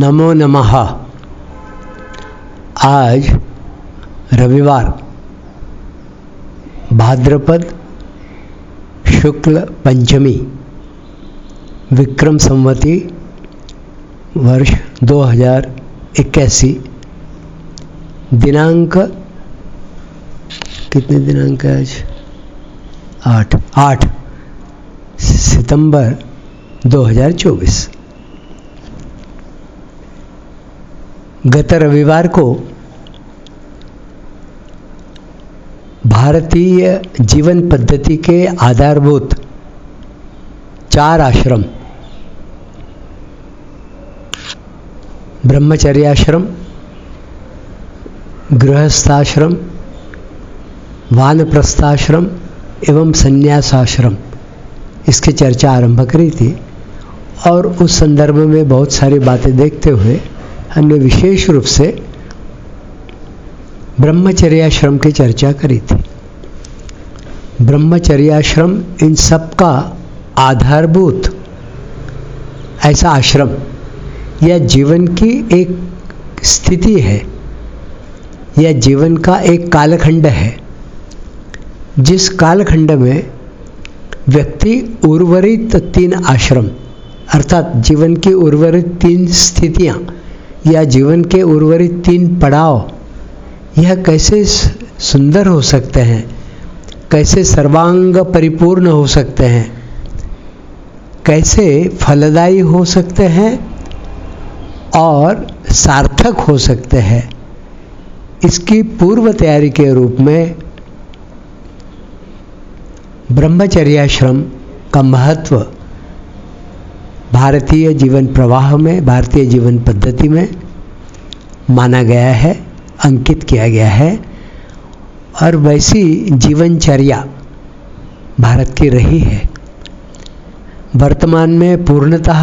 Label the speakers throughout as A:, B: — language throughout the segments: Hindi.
A: नमो नमः। आज रविवार भाद्रपद शुक्ल पंचमी विक्रम संवती वर्ष 2081 दिनांक कितने दिनांक है आज? 8 सितंबर 2024। गत रविवार को भारतीय जीवन पद्धति के आधारभूत 4 आश्रम ब्रह्मचर्याश्रम, गृहस्थाश्रम, वानप्रस्थाश्रम एवं संन्यासाश्रम इसकी चर्चा आरंभ करी थी और उस संदर्भ में बहुत सारी बातें देखते हुए हमने विशेष रूप से ब्रह्मचर्याश्रम की चर्चा करी थी। ब्रह्मचर्याश्रम इन सब का आधारभूत ऐसा आश्रम यह जीवन की एक स्थिति है, यह जीवन का एक कालखंड है जिस कालखंड में व्यक्ति उर्वरित 3 आश्रम अर्थात जीवन की उर्वरित 3 स्थितियां या जीवन के उर्वरित 3 पड़ाव यह कैसे सुंदर हो सकते हैं, कैसे सर्वांग परिपूर्ण हो सकते हैं, कैसे फलदायी हो सकते हैं और सार्थक हो सकते हैं, इसकी पूर्व तैयारी के रूप में ब्रह्मचर्याश्रम का महत्व भारतीय जीवन प्रवाह में, भारतीय जीवन पद्धति में माना गया है, अंकित किया गया है और वैसी जीवनचर्या भारत की रही है। वर्तमान में पूर्णतः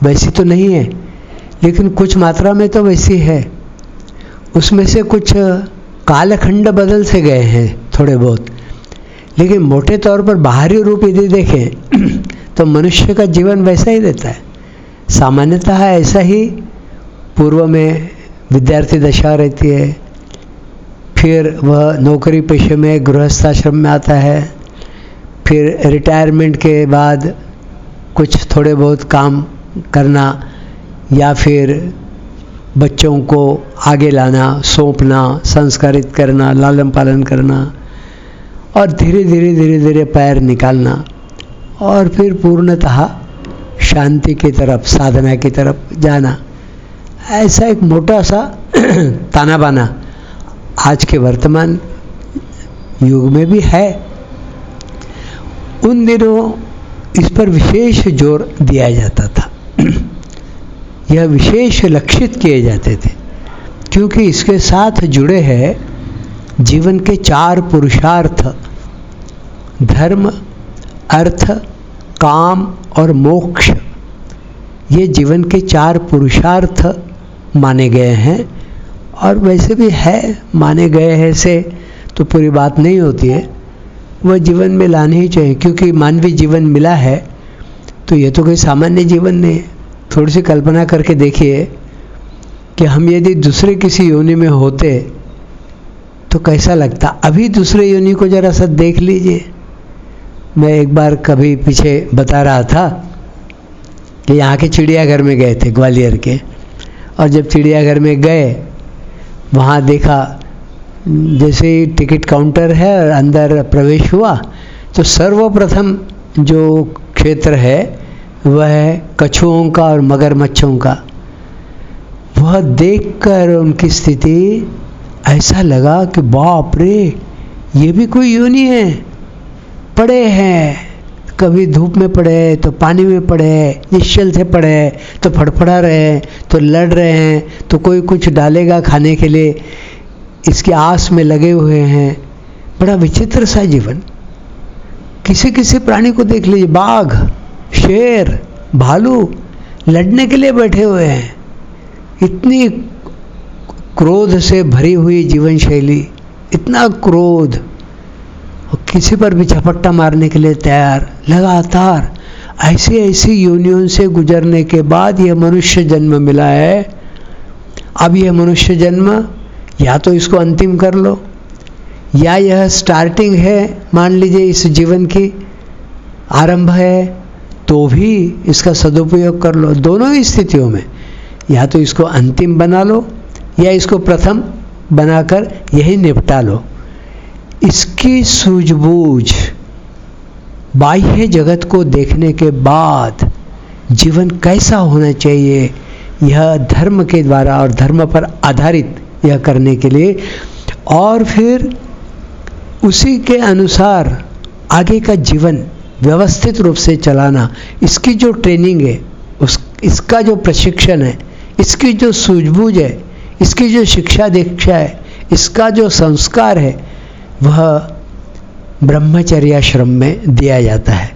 A: वैसी तो नहीं है लेकिन कुछ मात्रा में तो वैसी है। उसमें से कुछ कालखंड बदल से गए हैं थोड़े बहुत, लेकिन मोटे तौर पर बाहरी रूप यदि देखें तो मनुष्य का जीवन वैसा ही रहता है। सामान्यतः ऐसा ही पूर्व में विद्यार्थी दशा रहती है, फिर वह नौकरी पेशे में गृहस्थाश्रम में आता है, फिर रिटायरमेंट के बाद कुछ थोड़े बहुत काम करना या फिर बच्चों को आगे लाना, सौंपना, संस्कारित करना, लालन पालन करना और धीरे धीरे पैर निकालना और फिर पूर्णतः शांति की तरफ, साधना की तरफ जाना। ऐसा एक मोटा सा ताना बाना आज के वर्तमान युग में भी है। उन दिनों इस पर विशेष जोर दिया जाता था, यह विशेष लक्षित किए जाते थे क्योंकि इसके साथ जुड़े हैं जीवन के 4 पुरुषार्थ, धर्म, अर्थ, काम और मोक्ष। ये जीवन के 4 पुरुषार्थ माने गए हैं और वैसे भी है, माने गए हैं से तो पूरी बात नहीं होती है, वह जीवन में लाने ही चाहिए क्योंकि मानवीय जीवन मिला है तो ये तो कोई सामान्य जीवन नहीं है। थोड़ी सी कल्पना करके देखिए कि हम यदि दूसरे किसी योनि में होते तो कैसा लगता। अभी दूसरे योनि को जरा सा देख लीजिए। मैं एक बार कभी पीछे बता रहा था कि यहाँ के चिड़ियाघर में गए थे ग्वालियर के, और जब चिड़ियाघर में गए वहाँ देखा जैसे ही टिकट काउंटर है और अंदर प्रवेश हुआ तो सर्वप्रथम जो क्षेत्र है वह है कछुओं का और मगरमच्छों का। वह देखकर उनकी स्थिति ऐसा लगा कि बाप रे, ये भी कोई योनि है। पड़े हैं, कभी धूप में पड़े तो पानी में पड़े, निश्चल से पड़े तो फड़फड़ा रहे हैं, तो लड़ रहे हैं, तो कोई कुछ डालेगा खाने के लिए इसकी आस में लगे हुए हैं। बड़ा विचित्र सा जीवन। किसी किसी प्राणी को देख लीजिए, बाघ, शेर, भालू लड़ने के लिए बैठे हुए हैं। इतनी क्रोध से भरी हुई जीवन शैली, इतना क्रोध, और किसी पर भी झपट्टा मारने के लिए तैयार लगातार। ऐसी ऐसी योनियों से गुजरने के बाद यह मनुष्य जन्म मिला है। अब यह मनुष्य जन्म या तो इसको अंतिम कर लो, या यह स्टार्टिंग है, मान लीजिए इस जीवन की आरंभ है, तो भी इसका सदुपयोग कर लो। दोनों ही स्थितियों में या तो इसको अंतिम बना लो या इसको प्रथम बनाकर यही निपटा लो। इसकी सूझबूझ बाह्य जगत को देखने के बाद जीवन कैसा होना चाहिए, यह धर्म के द्वारा और धर्म पर आधारित यह करने के लिए, और फिर उसी के अनुसार आगे का जीवन व्यवस्थित रूप से चलाना, इसकी जो ट्रेनिंग है, इसका जो प्रशिक्षण है, इसकी जो सूझबूझ है, इसकी जो शिक्षा दीक्षा है, इसका जो संस्कार है, वह ब्रह्मचर्याश्रम में दिया जाता है।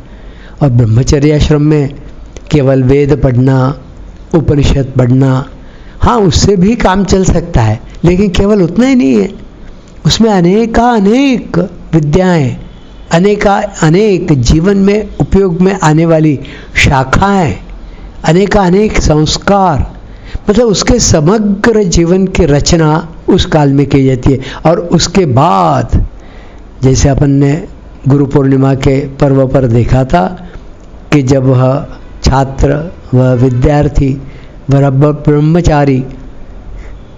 A: और ब्रह्मचर्याश्रम में केवल वेद पढ़ना, उपनिषद पढ़ना, हाँ उससे भी काम चल सकता है, लेकिन केवल उतना ही नहीं है। उसमें अनेक विद्याएं, अनेक जीवन में उपयोग में आने वाली शाखाएं, अनेक संस्कार, मतलब उसके समग्र जीवन की रचना उस काल में की जाती है। और उसके बाद जैसे अपन ने गुरु पूर्णिमा के पर्व पर देखा था कि जब वह छात्र, वह विद्यार्थी, वह ब्रह्मचारी,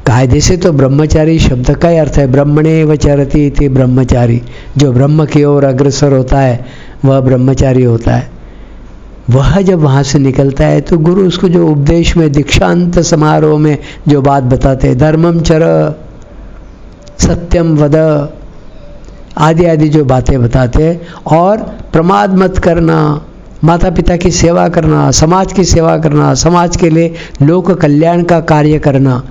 A: कायदे से तो ब्रह्मचारी शब्द का ही अर्थ है ब्रह्मणे चरति इति ब्रह्मचारी, जो ब्रह्म की ओर अग्रसर होता है वह ब्रह्मचारी होता है। वह जब वहाँ से निकलता है तो गुरु उसको जो उपदेश में दीक्षांत समारोह में जो बात बताते हैं, धर्मम चर, सत्यम वद, आदि जो बातें बताते हैं, और प्रमाद मत करना, माता पिता की सेवा करना, समाज की सेवा करना, समाज के लिए लोक कल्याण का कार्य करना।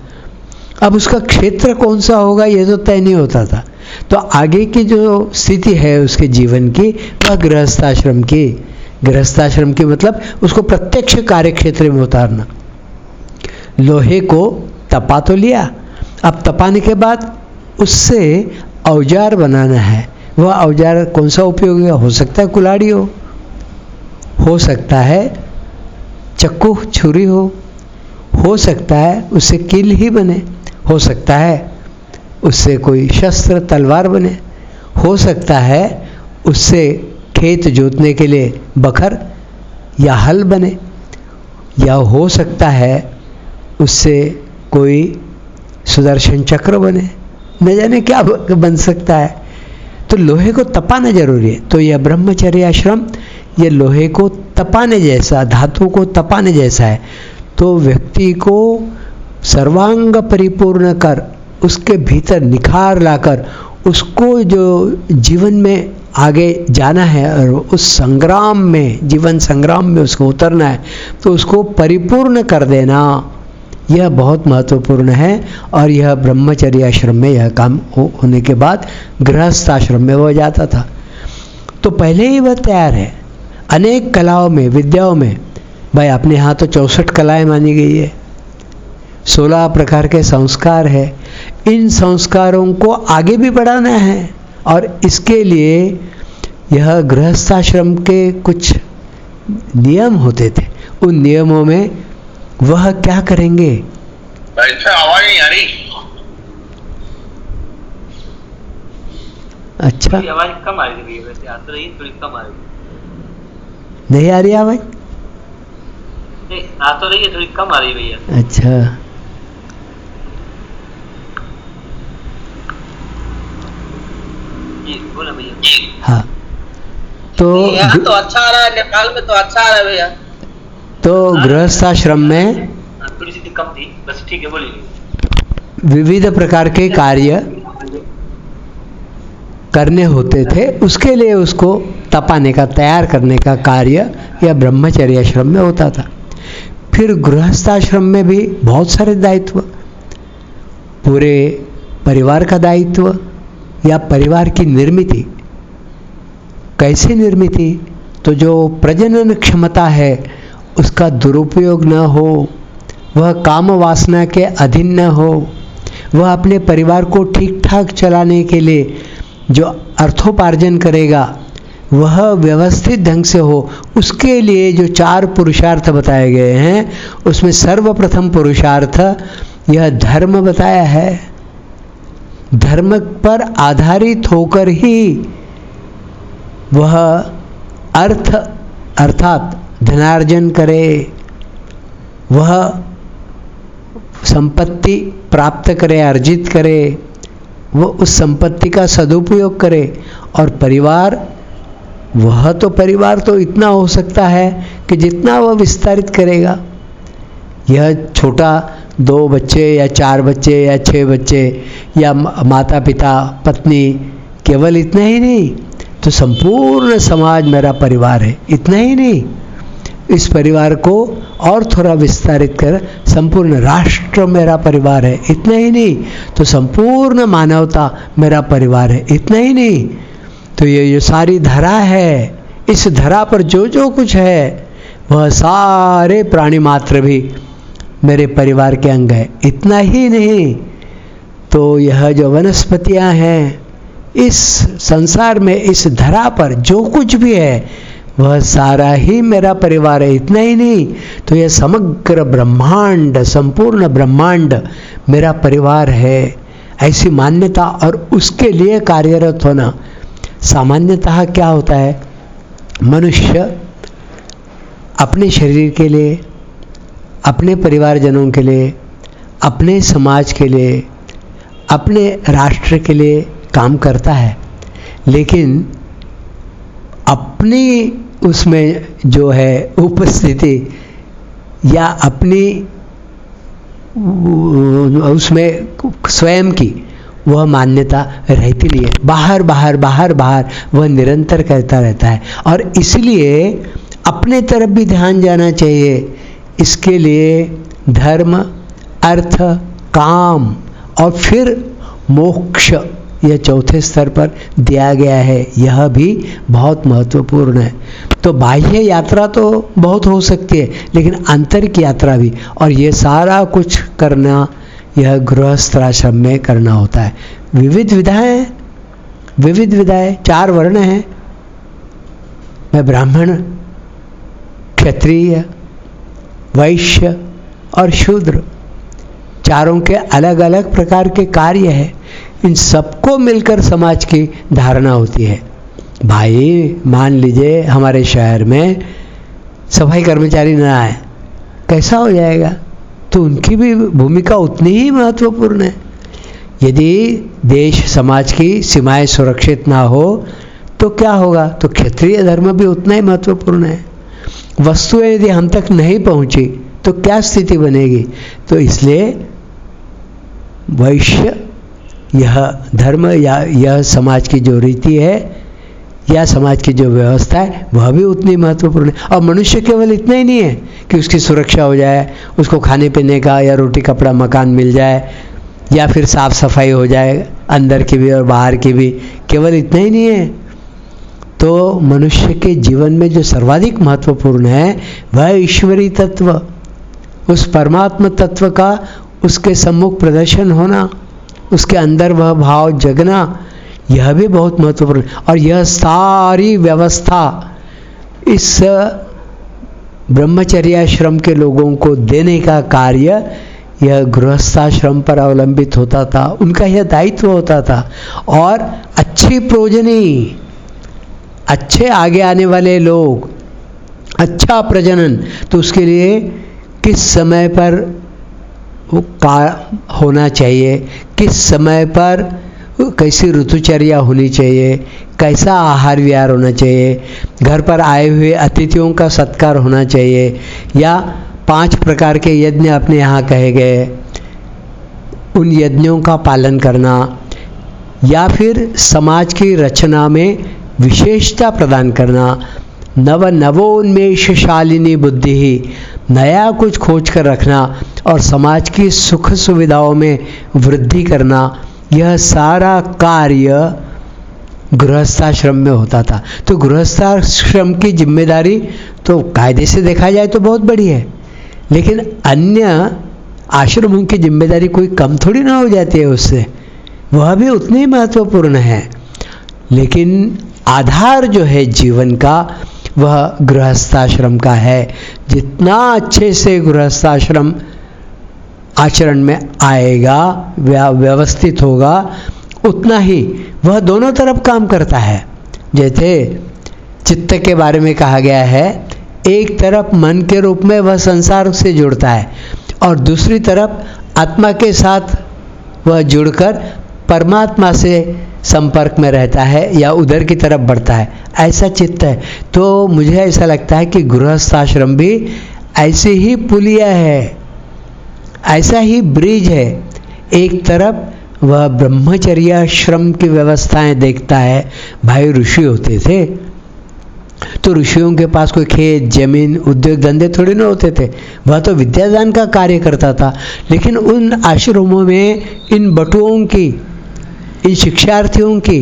A: अब उसका क्षेत्र कौन सा होगा ये तो तय नहीं होता था। तो आगे की जो स्थिति है उसके जीवन की, वह गृहस्थाश्रम की मतलब उसको प्रत्यक्ष कार्य क्षेत्र में उतारना। लोहे को तपा तो लिया, अब तपाने के बाद उससे औजार बनाना है। वह औजार कौन सा उपयोगी हो सकता है, कुल्हाड़ी हो सकता है चक्कू छुरी हो सकता है उससे कील ही बने, हो सकता है उससे कोई शस्त्र तलवार बने, हो सकता है उससे खेत जोतने के लिए बखर या हल बने, या हो सकता है उससे कोई सुदर्शन चक्र बने, न जाने क्या बन सकता है। तो लोहे को तपाना जरूरी है। तो यह ब्रह्मचर्य आश्रम ये लोहे को तपाने जैसा, धातु को तपाने जैसा है। तो व्यक्ति को सर्वांग परिपूर्ण कर, उसके भीतर निखार लाकर उसको जो जीवन में आगे जाना है और उस संग्राम में, जीवन संग्राम में उसको उतरना है, तो उसको परिपूर्ण कर देना, यह बहुत महत्वपूर्ण है। और यह ब्रह्मचर्य आश्रम में यह काम होने के बाद गृहस्थ आश्रम में वो जाता था। तो पहले ही वह तैयार है। अनेक कलाओं में, विद्याओं में, भाई अपने यहाँ तो 64 कलाएं मानी गई है, 16 प्रकार के संस्कार है। इन संस्कारों को आगे भी बढ़ाना है, और इसके लिए यह गृहस्थाश्रम के कुछ नियम होते थे। उन नियमों में वह क्या करेंगे।
B: आवाज नहीं आ रही।
A: अच्छा,
B: आवाज कम आ रही है, वैसे आ तो रही, थोड़ी कम आ रही है।
A: नहीं आ रही आवाज?
B: नहीं आ तो रही है, थोड़ी कम आ रही है भैया।
A: अच्छा,
B: बोला भैया।
A: हाँ तो
B: यहाँ तो अच्छा आ रहा है, नेपाल में तो अच्छा आ रहा है भैया।
A: तो गृहस्थाश्रम में
B: थोड़ी सी कम थी, बस ठीक है, बोलिए।
A: विविध प्रकार के कार्य करने होते थे, उसके लिए उसको तपाने का, तैयार करने का कार्य यह ब्रह्मचर्य आश्रम में होता था। फिर गृहस्थाश्रम में भी बहुत सारे दायित्व, पूरे परिवार का दायित्व या परिवार की निर्मिति। कैसे निर्मिति? तो जो प्रजनन क्षमता है उसका दुरुपयोग न हो, वह काम वासना के अधीन न हो, वह अपने परिवार को ठीक ठाक चलाने के लिए जो अर्थोपार्जन करेगा वह व्यवस्थित ढंग से हो, उसके लिए जो 4 पुरुषार्थ बताए गए हैं, उसमें सर्वप्रथम पुरुषार्थ यह धर्म बताया है। धर्म पर आधारित होकर ही वह अर्थ अर्थात धनार्जन करे, वह संपत्ति प्राप्त करे, अर्जित करे, वह उस संपत्ति का सदुपयोग करे। और परिवार, वह तो परिवार तो इतना हो सकता है कि जितना वह विस्तारित करेगा। यह छोटा 2 बच्चे या 4 बच्चे या 6 बच्चे या माता पिता पत्नी, केवल इतना ही नहीं, तो संपूर्ण समाज मेरा परिवार है, इतना ही नहीं, इस परिवार को और थोड़ा विस्तारित कर संपूर्ण राष्ट्र मेरा परिवार है, इतना ही नहीं, तो संपूर्ण मानवता मेरा परिवार है, इतना ही नहीं, तो ये जो सारी धरा है, इस धरा पर जो जो कुछ है वह सारे प्राणी मात्र भी मेरे परिवार के अंग है, इतना ही नहीं, तो यह जो वनस्पतियां हैं इस संसार में, इस धरा पर जो कुछ भी है वह सारा ही मेरा परिवार है, इतना ही नहीं, तो यह समग्र ब्रह्मांड, संपूर्ण ब्रह्मांड मेरा परिवार है। ऐसी मान्यता और उसके लिए कार्यरत होना। सामान्यतः क्या होता है, मनुष्य अपने शरीर के लिए, अपने परिवारजनों के लिए, अपने समाज के लिए, अपने राष्ट्र के लिए काम करता है, लेकिन अपनी उसमें जो है उपस्थिति या अपनी उसमें स्वयं की वह मान्यता रहती नहीं है। बाहर बाहर बाहर बाहर वह निरंतर करता रहता है, और इसलिए अपने तरफ भी ध्यान जाना चाहिए। इसके लिए धर्म, अर्थ, काम और फिर मोक्ष, यह चौथे स्तर पर दिया गया है, यह भी बहुत महत्वपूर्ण है। तो बाह्य यात्रा तो बहुत हो सकती है, लेकिन आंतरिक यात्रा भी, और ये सारा कुछ करना यह गृहस्थाश्रम में करना होता है। विविध विधाएं, 4 वर्ण हैं, मैं ब्राह्मण, क्षत्रिय, वैश्य और शूद्र, चारों के अलग अलग प्रकार के कार्य हैं। इन सबको मिलकर समाज की धारणा होती है। भाई मान लीजिए हमारे शहर में सफाई कर्मचारी न आए, कैसा हो जाएगा? तो उनकी भी भूमिका उतनी ही महत्वपूर्ण है। यदि देश समाज की सीमाएं सुरक्षित ना हो तो क्या होगा? तो क्षत्रिय धर्म भी उतना ही महत्वपूर्ण है। वस्तुएं यदि हम तक नहीं पहुंची तो क्या स्थिति बनेगी? तो इसलिए वैश्य, यह धर्म या यह समाज की जो रीति है या समाज की जो व्यवस्था है वह भी उतनी महत्वपूर्ण है। और मनुष्य केवल इतना ही नहीं है कि उसकी सुरक्षा हो जाए, उसको खाने पीने का या रोटी कपड़ा मकान मिल जाए, या फिर साफ सफाई हो जाए अंदर की भी और बाहर की भी, केवल इतना ही नहीं है। तो मनुष्य के जीवन में जो सर्वाधिक महत्वपूर्ण है वह ईश्वरीय तत्व, उस परमात्मा तत्व का उसके सम्मुख प्रदर्शन होना, उसके अंदर वह भाव जगना, यह भी बहुत महत्वपूर्ण है। और यह सारी व्यवस्था इस ब्रह्मचर्याश्रम के लोगों को देने का कार्य यह गृहस्थाश्रम पर अवलंबित होता था, उनका यह दायित्व होता था। और अच्छी प्रोजनी, अच्छे आगे आने वाले लोग, अच्छा प्रजनन, तो उसके लिए किस समय पर वो होना चाहिए, किस समय पर कैसी ऋतुचर्या होनी चाहिए, कैसा आहार विहार होना चाहिए, घर पर आए हुए अतिथियों का सत्कार होना चाहिए, या 5 प्रकार के यज्ञ अपने यहाँ कहे गए, उन यज्ञों का पालन करना, या फिर समाज की रचना में विशेषता प्रदान करना, नवोन्मेषशालिनी बुद्धि ही, नया कुछ खोज कर रखना और समाज की सुख सुविधाओं में वृद्धि करना, यह सारा कार्य गृहस्थाश्रम में होता था। तो गृहस्थाश्रम की जिम्मेदारी तो कायदे से देखा जाए तो बहुत बड़ी है, लेकिन अन्य आश्रमों की जिम्मेदारी कोई कम थोड़ी ना हो जाती है उससे, वह भी उतनी महत्वपूर्ण है। लेकिन आधार जो है जीवन का वह गृहस्थाश्रम का है। जितना अच्छे से गृहस्थाश्रम आचरण में आएगा, व्यवस्थित होगा, उतना ही वह दोनों तरफ काम करता है। जैसे चित्त के बारे में कहा गया है, एक तरफ मन के रूप में वह संसार से जुड़ता है और दूसरी तरफ आत्मा के साथ वह जुड़कर परमात्मा से संपर्क में रहता है या उधर की तरफ बढ़ता है, ऐसा चित्त है। तो मुझे ऐसा लगता है कि गृहस्थाश्रम भी ऐसे ही पुलिया है, ऐसा ही ब्रिज है। एक तरफ वह ब्रह्मचर्य श्रम की व्यवस्थाएं देखता है। भाई ऋषि होते थे तो ऋषियों के पास कोई खेत जमीन उद्योग धंधे थोड़े ना होते थे, वह तो विद्यादान का कार्य करता था। लेकिन उन आश्रमों में इन बटुओं की, इन शिक्षार्थियों की,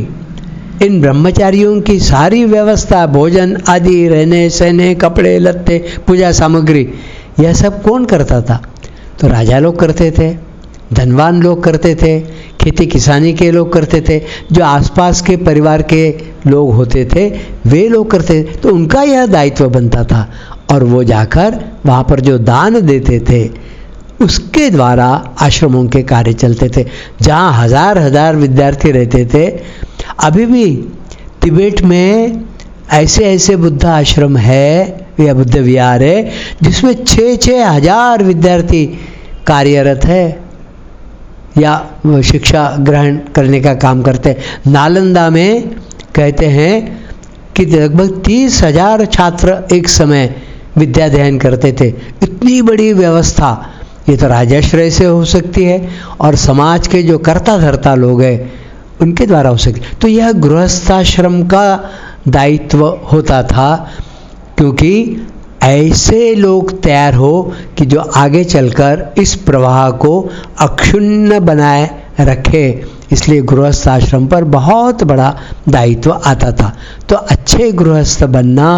A: इन ब्रह्मचारियों की सारी व्यवस्था, भोजन आदि, रहने सहने, कपड़े लत्ते, पूजा सामग्री, यह सब कौन करता था? तो राजा लोग करते थे, धनवान लोग करते थे, खेती किसानी के लोग करते थे, जो आसपास के परिवार के लोग होते थे वे लोग करते थे। तो उनका यह दायित्व बनता था और वो जाकर वहाँ पर जो दान देते थे उसके द्वारा आश्रमों के कार्य चलते थे। जहाँ हजार हजार विद्यार्थी रहते थे, अभी भी तिब्बत में ऐसे ऐसे बुद्ध आश्रम है या बुद्ध विहार है जिसमें 6-6 हजार विद्यार्थी कार्यरत है या शिक्षा ग्रहण करने का काम करते हैं। नालंदा में कहते हैं कि लगभग 30,000 छात्र एक समय विद्याध्ययन करते थे। इतनी बड़ी व्यवस्था ये तो राजाश्रय से हो सकती है और समाज के जो कर्ता धर्ता लोग हैं उनके द्वारा हो सकती है। तो यह गृहस्थाश्रम का दायित्व होता था, क्योंकि ऐसे लोग तैयार हो कि जो आगे चलकर इस प्रवाह को अक्षुण्ण बनाए रखे। इसलिए गृहस्थ आश्रम पर बहुत बड़ा दायित्व आता था। तो अच्छे गृहस्थ बनना,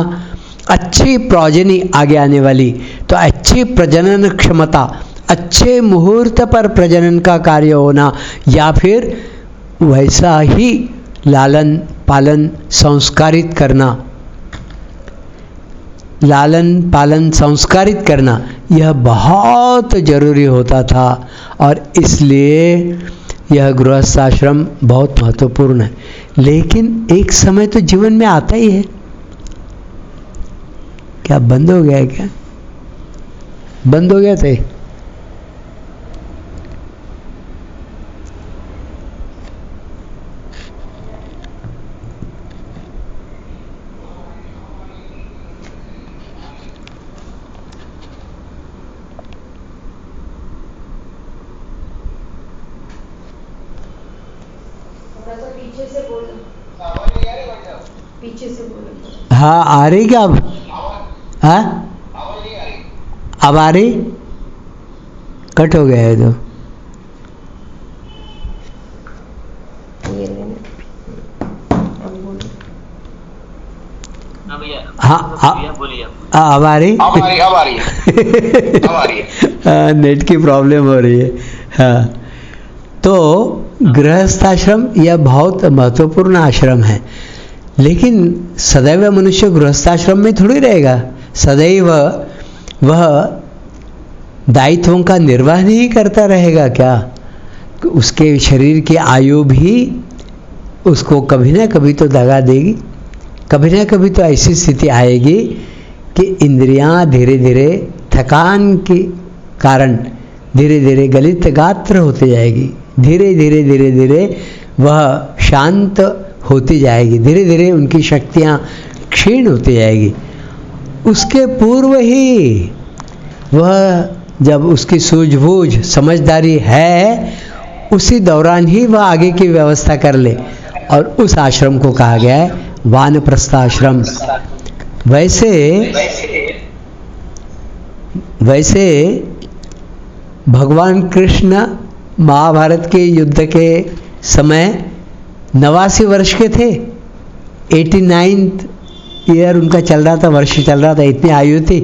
A: अच्छी प्रोजनी आगे आने वाली, तो अच्छी प्रजनन क्षमता, अच्छे मुहूर्त पर प्रजनन का कार्य होना, या फिर वैसा ही लालन पालन संस्कारित करना, लालन पालन संस्कारित करना, यह बहुत जरूरी होता था। और इसलिए यह गृहस्थाश्रम बहुत महत्वपूर्ण है। लेकिन एक समय तो जीवन में आता ही है। क्या बंद हो गया है? क्या बंद हो गया थे? हाँ आ रही क्या अब? हाँ अब आ रही? कट हो गया है तो हाँ
B: बोलिए।
A: अब आ रही? नेट की प्रॉब्लम हो रही है। हाँ, तो गृहस्थाश्रम यह बहुत महत्वपूर्ण आश्रम है। लेकिन सदैव मनुष्य गृहस्थाश्रम में थोड़ी रहेगा। सदैव वह दायित्वों का निर्वाह नहीं करता रहेगा क्या? उसके शरीर की आयु भी उसको कभी ना कभी तो दगा देगी। कभी ना कभी तो ऐसी स्थिति आएगी कि इंद्रियां धीरे धीरे थकान के कारण धीरे धीरे गलित गात्र होती जाएगी। धीरे धीरे धीरे धीरे वह शांत होती जाएगी। धीरे धीरे उनकी शक्तियाँ क्षीण होती जाएगी। उसके पूर्व ही वह, जब उसकी सूझबूझ समझदारी है, उसी दौरान ही वह आगे की व्यवस्था कर ले। और उस आश्रम को कहा गया है वानप्रस्थाश्रम। वैसे भगवान कृष्ण महाभारत के युद्ध के समय 89 वर्ष के थे। 89th ईयर उनका चल रहा था, वर्ष चल रहा था, इतनी आयु थी।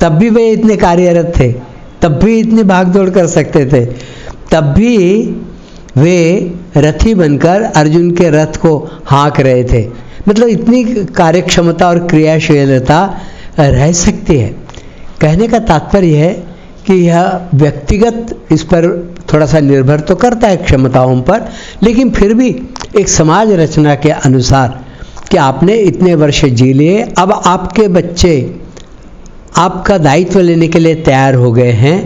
A: तब भी वे इतने कार्यरत थे, तब भी इतनी भागदौड़ कर सकते थे, तब भी वे रथी बनकर अर्जुन के रथ को हाँक रहे थे। मतलब इतनी कार्यक्षमता और क्रियाशीलता रह सकती है। कहने का तात्पर्य है कि यह व्यक्तिगत इस पर थोड़ा सा निर्भर तो करता है क्षमताओं पर, लेकिन फिर भी एक समाज रचना के अनुसार कि आपने इतने वर्ष जी लिए, अब आपके बच्चे आपका दायित्व लेने के लिए तैयार हो गए हैं,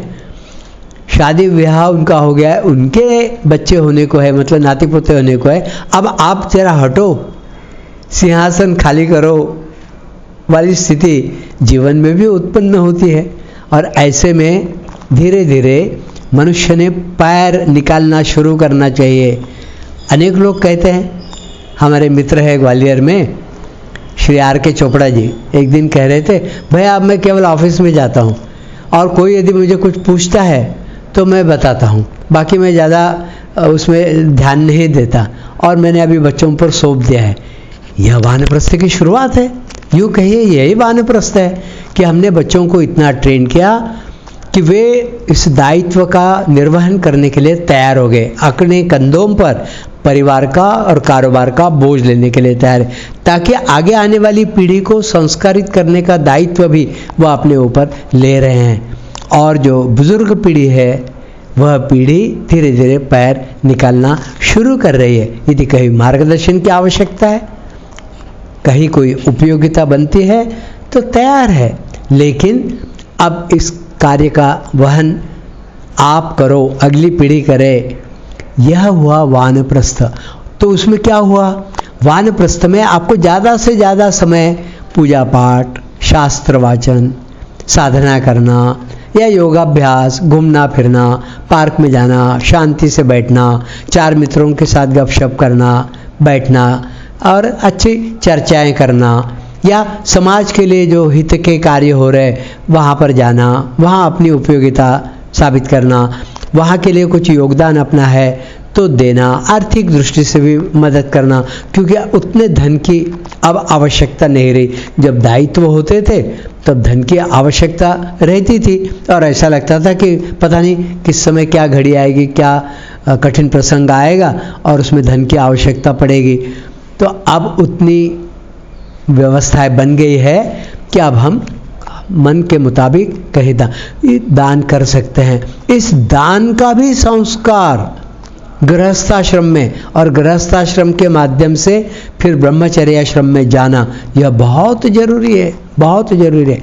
A: शादी विवाह उनका हो गया है, उनके बच्चे होने को है, मतलब नाती पोते होने को है, अब आप जरा हटो, सिंहासन खाली करो वाली स्थिति जीवन में भी उत्पन्न होती है। और ऐसे में धीरे धीरे मनुष्य ने पैर निकालना शुरू करना चाहिए। अनेक लोग कहते हैं, हमारे मित्र है ग्वालियर में श्री आर के चोपड़ा जी, एक दिन कह रहे थे, भैया अब मैं केवल ऑफिस में जाता हूँ और कोई यदि मुझे कुछ पूछता है तो मैं बताता हूँ, बाकी मैं ज़्यादा उसमें ध्यान नहीं देता, और मैंने अभी बच्चों पर सौंप दिया है। यह वानप्रस्थ की शुरुआत है। यूँ कहिए यही वानप्रस्थ है कि हमने बच्चों को इतना ट्रेन किया कि वे इस दायित्व का निर्वहन करने के लिए तैयार हो गए, अपने कंधों पर परिवार का और कारोबार का बोझ लेने के लिए तैयार है, ताकि आगे आने वाली पीढ़ी को संस्कारित करने का दायित्व भी वह अपने ऊपर ले रहे हैं। और जो बुजुर्ग पीढ़ी है वह पीढ़ी धीरे धीरे पैर निकालना शुरू कर रही है। यदि कहीं मार्गदर्शन की आवश्यकता है, कहीं कोई उपयोगिता बनती है तो तैयार है, लेकिन अब इस कार्य का वहन आप करो, अगली पीढ़ी करे। यह हुआ वानप्रस्थ। तो उसमें क्या हुआ, वानप्रस्थ में आपको ज़्यादा से ज़्यादा समय पूजा पाठ, शास्त्र वाचन, साधना करना या योगाभ्यास, घूमना फिरना, पार्क में जाना, शांति से बैठना, चार मित्रों के साथ गपशप करना, बैठना और अच्छी चर्चाएं करना, या समाज के लिए जो हित के कार्य हो रहे वहाँ पर जाना, वहाँ अपनी उपयोगिता साबित करना, वहाँ के लिए कुछ योगदान अपना है तो देना, आर्थिक दृष्टि से भी मदद करना, क्योंकि उतने धन की अब आवश्यकता नहीं रही। जब दायित्व होते थे तब धन की आवश्यकता रहती थी और ऐसा लगता था कि पता नहीं किस समय क्या घड़ी आएगी, क्या कठिन प्रसंग आएगा और उसमें धन की आवश्यकता पड़ेगी। तो अब उतनी व्यवस्थाएं बन गई है कि अब हम मन के मुताबिक कहीं दान कर सकते हैं। इस दान का भी संस्कार गृहस्थाश्रम में और गृहस्थाश्रम के माध्यम से फिर ब्रह्मचर्याश्रम में जाना, यह बहुत जरूरी है, बहुत जरूरी है,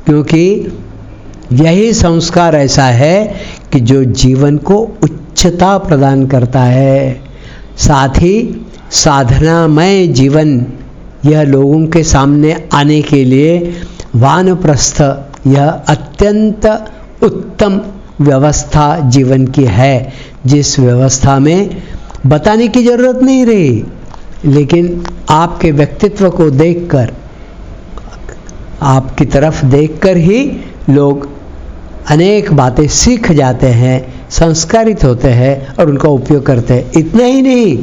A: क्योंकि यही संस्कार ऐसा है कि जो जीवन को उच्चता प्रदान करता है। साथ ही साधनामय जीवन, यह लोगों के सामने आने के लिए वानप्रस्थ यह अत्यंत उत्तम व्यवस्था जीवन की है, जिस व्यवस्था में बताने की जरूरत नहीं रही, लेकिन आपके व्यक्तित्व को देखकर, आपकी तरफ देखकर ही लोग अनेक बातें सीख जाते हैं, संस्कारित होते हैं और उनका उपयोग करते हैं। इतना ही नहीं,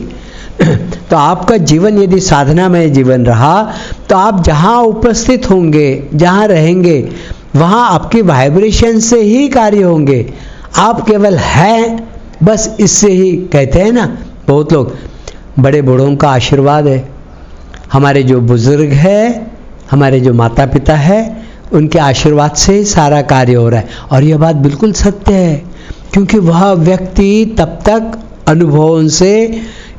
A: तो आपका जीवन यदि साधनामय जीवन रहा तो आप जहाँ उपस्थित होंगे, जहाँ रहेंगे, वहाँ आपकी वाइब्रेशन से ही कार्य होंगे। आप केवल हैं, बस इससे ही कहते हैं ना बहुत लोग, बड़े बूढ़ों का आशीर्वाद है, हमारे जो बुजुर्ग है, हमारे जो माता पिता है, उनके आशीर्वाद से ही सारा कार्य हो रहा है। और यह बात बिल्कुल सत्य है, क्योंकि वह व्यक्ति तब तक अनुभवों से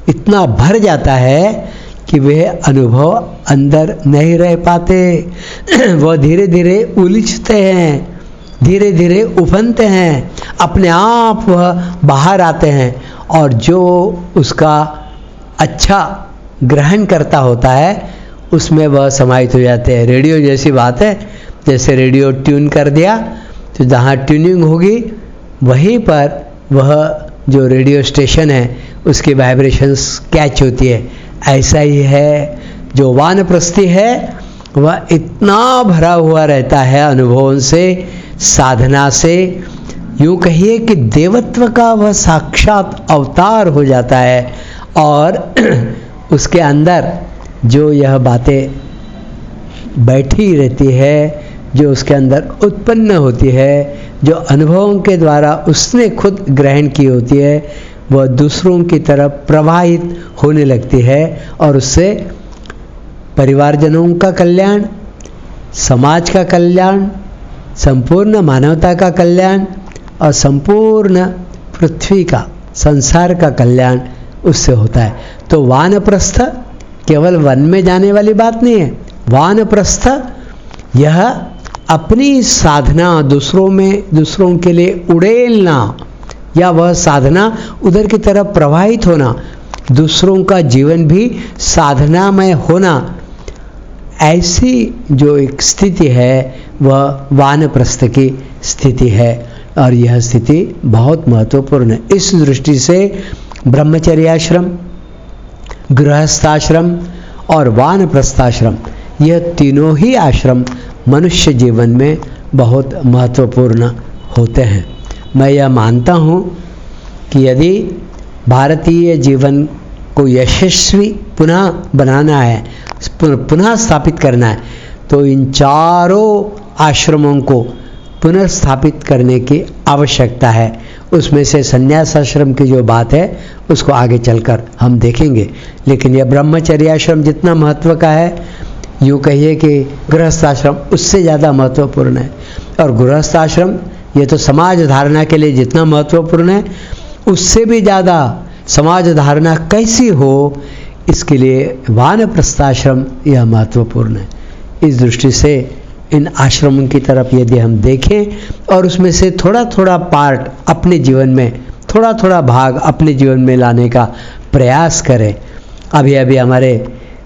A: इतना भर जाता है कि वह अनुभव अंदर नहीं रह पाते, वह धीरे धीरे उलझते हैं, धीरे धीरे उफनते हैं, अपने आप वह बाहर आते हैं और जो उसका अच्छा ग्रहण करता होता है उसमें वह समाहित हो जाते हैं। रेडियो जैसी बात है, जैसे रेडियो ट्यून कर दिया तो जहाँ ट्यूनिंग होगी वहीं पर वह जो रेडियो स्टेशन है उसकी वाइब्रेशंस कैच होती है। ऐसा ही है जो वानप्रस्थी है, वह इतना भरा हुआ रहता है अनुभवों से, साधना से, यूँ कहिए कि देवत्व का वह साक्षात अवतार हो जाता है। और उसके अंदर जो यह बातें बैठी रहती है, जो उसके अंदर उत्पन्न होती है, जो अनुभवों के द्वारा उसने खुद ग्रहण की होती है, वह दूसरों की तरफ प्रवाहित होने लगती है और उससे परिवारजनों का कल्याण, समाज का कल्याण, संपूर्ण मानवता का कल्याण और संपूर्ण पृथ्वी का, संसार का कल्याण उससे होता है। तो वानप्रस्थ केवल वन में जाने वाली बात नहीं है। वानप्रस्थ यह अपनी साधना दूसरों के लिए उड़ेलना, या वह साधना उधर की तरफ प्रवाहित होना, दूसरों का जीवन भी साधनामय होना, ऐसी जो एक स्थिति है वह वानप्रस्थ की स्थिति है। और यह स्थिति बहुत महत्वपूर्ण है। इस दृष्टि से ब्रह्मचर्याश्रम, गृहस्थाश्रम और वानप्रस्थाश्रम, यह तीनों ही आश्रम मनुष्य जीवन में बहुत महत्वपूर्ण होते हैं। मैं यह मानता हूँ कि यदि भारतीय जीवन को यशस्वी पुनः बनाना है, पुनः स्थापित करना है, तो इन चारों आश्रमों को पुनः स्थापित करने की आवश्यकता है। उसमें से संन्यास आश्रम की जो बात है उसको आगे चलकर हम देखेंगे, लेकिन यह ब्रह्मचर्याश्रम जितना महत्व का है, यूँ कहिए कि गृहस्थाश्रम उससे ज़्यादा महत्वपूर्ण है। और गृहस्थाश्रम ये तो समाज धारणा के लिए जितना महत्वपूर्ण है, उससे भी ज़्यादा समाज धारणा कैसी हो इसके लिए वानप्रस्थाश्रम यह महत्वपूर्ण है। इस दृष्टि से इन आश्रमों की तरफ यदि हम देखें और उसमें से थोड़ा थोड़ा पार्ट अपने जीवन में, थोड़ा थोड़ा भाग अपने जीवन में लाने का प्रयास करें। अभी हमारे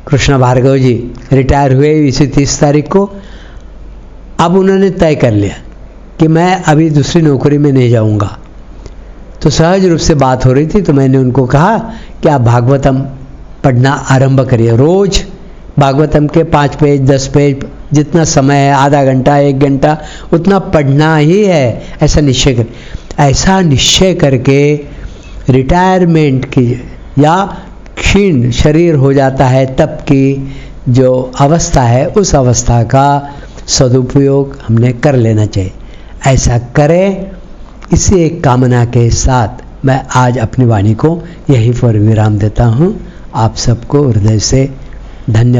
A: कृष्ण भार्गव जी रिटायर हुए इसी 30 तारीख को। अब उन्होंने तय कर लिया कि मैं अभी दूसरी नौकरी में नहीं जाऊंगा। तो सहज रूप से बात हो रही थी, तो मैंने उनको कहा कि आप भागवतम पढ़ना आरंभ करिए। रोज भागवतम के 5 पेज 10 पेज जितना समय है, आधा घंटा 1 घंटा, उतना पढ़ना ही है, ऐसा निश्चय कर। ऐसा निश्चय करके रिटायरमेंट की या क्षीण शरीर हो जाता है तब की जो अवस्था है, उस अवस्था का सदुपयोग हमने कर लेना चाहिए। ऐसा करें, इसी एक कामना के साथ मैं आज अपनी वाणी को यहीं पर विराम देता हूँ। आप सबको हृदय से धन्यवाद।